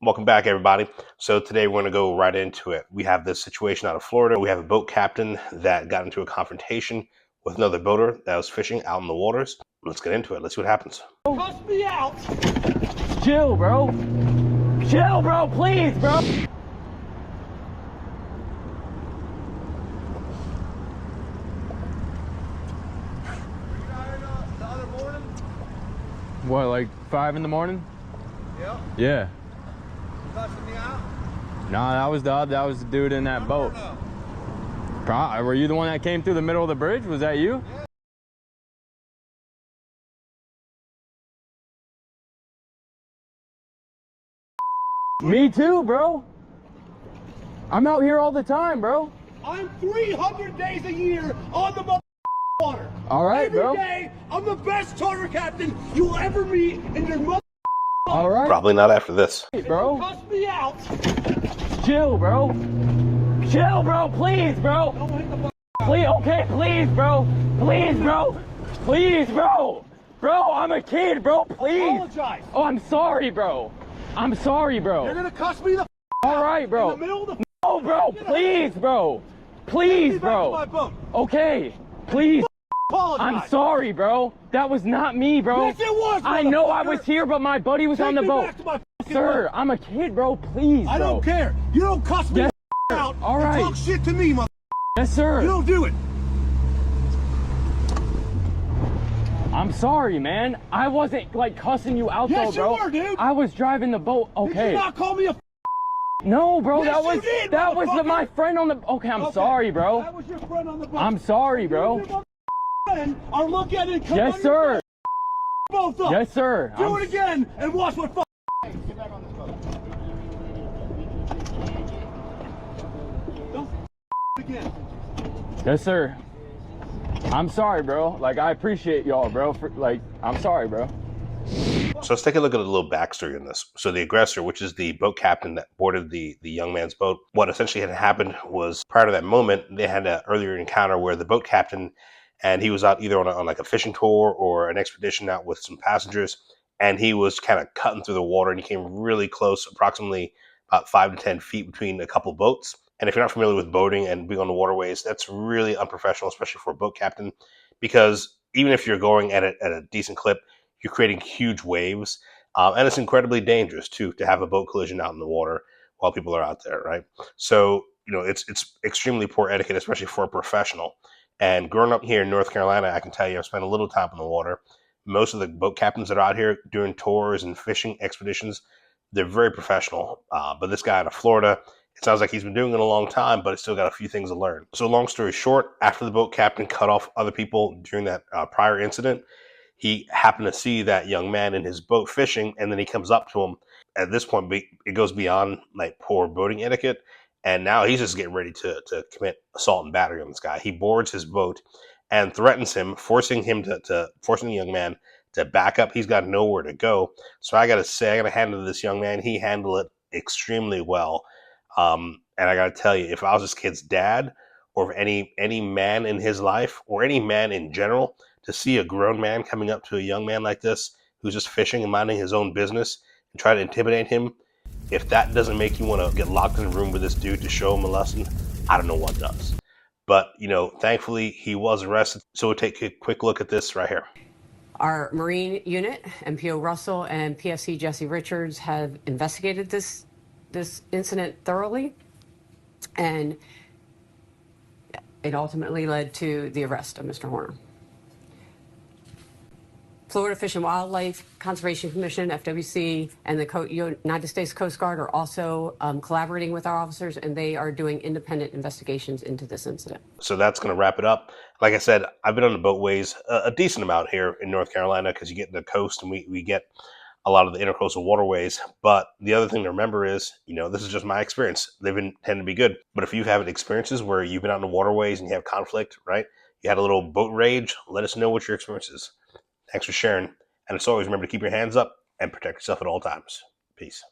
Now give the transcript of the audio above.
Welcome back, everybody. So today we're going to go right into it. We have this situation out of Florida. We have a boat captain that got into a confrontation with another boater that was fishing out in the waters. Let's get into it. Let's see what happens. Cuss me out. Chill, bro. Chill, bro. Please, bro. The other morning? What, like 5 in the morning? Yeah. Yeah. Cussing me out? Nah, that was the dude in that boat. No. Were you the one that came through the middle of the bridge? Was that you? Yeah. Me too, bro. I'm out here all the time, bro. I'm 300 days a year on the water. All right, Every bro. day, I'm the best charter captain you'll ever meet in your mother. All right, Probably not after this. bro. Cuss me out. Chill, bro. Chill, bro. Please, bro. Don't hit the Please, okay, please, bro. Please, bro. Please, bro. Bro, I'm a kid, bro. Please. apologize. Oh, I'm sorry, bro. I'm sorry, You're bro. gonna cuss me the All right, in bro. the middle of the No, bro. Please, bro. Please, Get back to my bro. boat. Okay. Please. Apologize. I'm sorry, bro. That was not me, bro. Yes, it was. I know I motherfucker. was here, but my buddy was Take on the me boat. back to my fucking Sir, boat. I'm a kid, bro. Please, bro. I don't care. You don't cuss me Yes, the out. All and right. talk shit to me, mother. Yes, sir. You don't do it. I'm sorry, man. I wasn't like cussing you out, Yes, though, bro. you were, dude. I was driving the boat. Did Okay. you not call me a No, bro. Yes, that you was did, that was motherfucker. my friend on the. Okay, I'm Okay, sorry, bro. That was your friend on the boat. I'm sorry, bro. You and your friend are looking at it and come Yes, on sir. your both up. Yes, sir. Do it again and watch what fuck. Get back on this boat. Don't again. Yes, sir. I'm sorry, bro. Like, I appreciate y'all, bro. I'm sorry, bro. So let's take a look at a little backstory in this. So the aggressor, which is the boat captain that boarded the young man's boat, what essentially had happened was prior to that moment, they had an earlier encounter where the boat captain, and he was out either on like a fishing tour or an expedition out with some passengers, and he was kind of cutting through the water, and he came really close, approximately about 5 to 10 feet between a couple boats. And if you're not familiar with boating and being on the waterways, that's really unprofessional, especially for a boat captain, because even if you're going at a decent clip, you're creating huge waves, and it's incredibly dangerous too to have a boat collision out in the water while people are out there, right? So it's extremely poor etiquette, especially for a professional. And growing up here in North Carolina, I can tell you, I've spent a little time on the water. Most of the boat captains that are out here doing tours and fishing expeditions, they're very professional. But this guy out of Florida, it sounds like he's been doing it a long time, but he's still got a few things to learn. So long story short, after the boat captain cut off other people during that prior incident, he happened to see that young man in his boat fishing, and then he comes up to him. At this point, it goes beyond like poor boating etiquette, and now he's just getting ready to commit assault and battery on this guy. He boards his boat and threatens him, forcing the young man to back up. He's got nowhere to go. So I got to say, I got to hand it to this young man. He handled it extremely well. And I got to tell you, if I was this kid's dad, or if any man in his life, or any man in general, to see a grown man coming up to a young man like this who's just fishing and minding his own business and try to intimidate him, if that doesn't make you want to get locked in a room with this dude to show him a lesson, I don't know what does. But thankfully he was arrested. So we'll take a quick look at this right here. Our Marine unit, MPO Russell and PFC Jesse Richards, have investigated this incident thoroughly, and it ultimately led to the arrest of Mr. Horner. Florida Fish and Wildlife Conservation Commission, FWC, and the United States Coast Guard are also collaborating with our officers, and they are doing independent investigations into this incident. So that's going to wrap it up. Like I said, I've been on the boatways a decent amount here in North Carolina, because you get the coast and we get a lot of the intercoastal waterways. But the other thing to remember is, this is just my experience. They tend to be good. But if you've had experiences where you've been out in the waterways and you have conflict, right? You had a little boat rage, let us know what your experience is. Thanks for sharing. And as always, remember to keep your hands up and protect yourself at all times. Peace.